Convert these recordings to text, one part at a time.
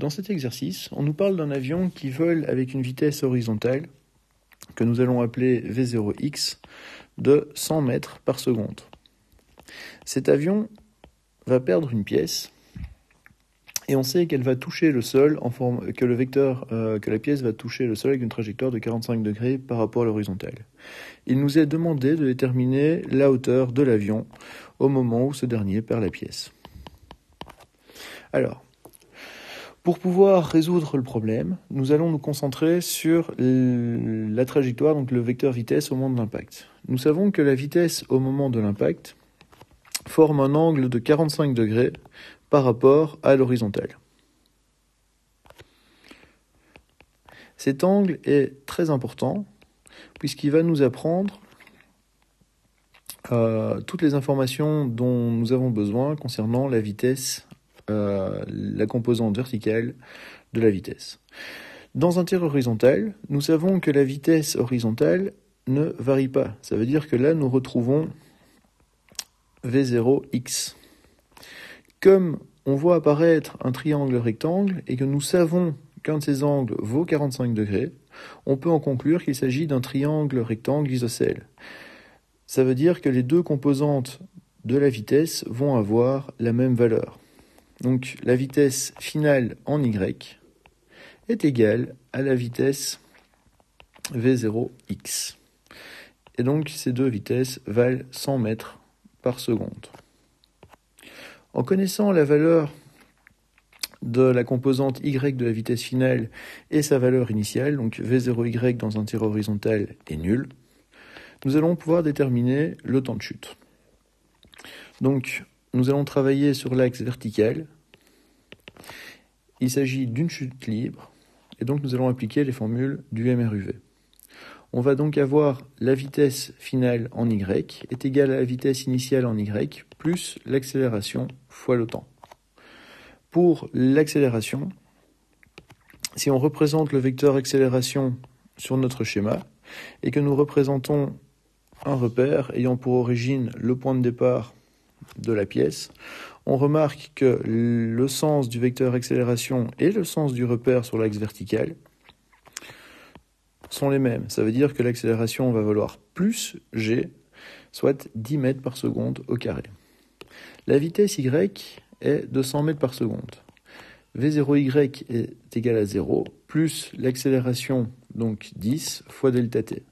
Dans cet exercice, on nous parle d'un avion qui vole avec une vitesse horizontale, que nous allons appeler V0x, de 100 mètres par seconde. Cet avion va perdre une pièce, et on sait qu'elle va toucher le sol que la pièce va toucher le sol avec une trajectoire de 45 degrés par rapport à l'horizontale. Il nous est demandé de déterminer la hauteur de l'avion au moment où ce dernier perd la pièce. Alors, pour pouvoir résoudre le problème, nous allons nous concentrer sur la trajectoire, donc le vecteur vitesse au moment de l'impact. Nous savons que la vitesse au moment de l'impact forme un angle de 45 degrés par rapport à l'horizontale. Cet angle est très important puisqu'il va nous apprendre toutes les informations dont nous avons besoin concernant la vitesse, la composante verticale de la vitesse. Dans un tir horizontal, nous savons que la vitesse horizontale ne varie pas. Ça veut dire que là, nous retrouvons V0x. Comme on voit apparaître un triangle rectangle et que nous savons qu'un de ces angles vaut 45 degrés, on peut en conclure qu'il s'agit d'un triangle rectangle isocèle. Ça veut dire que les deux composantes de la vitesse vont avoir la même valeur. Donc la vitesse finale en y est égale à la vitesse V0x. Et donc ces deux vitesses valent 100 mètres par seconde. En connaissant la valeur de la composante y de la vitesse finale et sa valeur initiale, donc V0y dans un tir horizontal est nul, nous allons pouvoir déterminer le temps de chute. Donc, nous allons travailler sur l'axe vertical. Il s'agit d'une chute libre, et donc nous allons appliquer les formules du MRUV. On va donc avoir la vitesse finale en y est égale à la vitesse initiale en y plus l'accélération fois le temps. Pour l'accélération, si on représente le vecteur accélération sur notre schéma et que nous représentons un repère ayant pour origine le point de départ de la pièce, on remarque que le sens du vecteur accélération et le sens du repère sur l'axe vertical sont les mêmes. Ça veut dire que l'accélération va valoir plus g, soit 10 mètres par seconde au carré. La vitesse y est de 100 mètres par seconde. V0y est égal à 0, plus l'accélération, donc 10, fois delta t.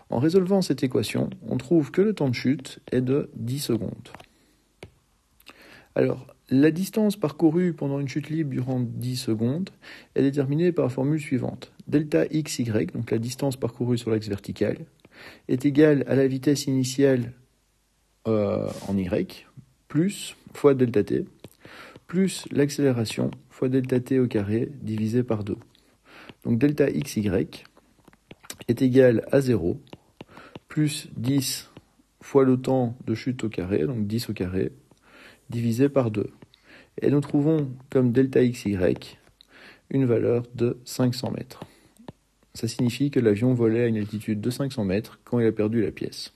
En résolvant cette équation, on trouve que le temps de chute est de 10 secondes. Alors, la distance parcourue pendant une chute libre durant 10 secondes est déterminée par la formule suivante. Delta xy, donc la distance parcourue sur l'axe vertical, est égale à la vitesse initiale en y, plus fois delta t, plus l'accélération fois delta t au carré divisé par 2. Donc delta xy est égal à 0, plus 10 fois le temps de chute au carré, donc 10 au carré, divisé par 2. Et nous trouvons comme delta xy une valeur de 500 mètres. Ça signifie que l'avion volait à une altitude de 500 mètres quand il a perdu la pièce.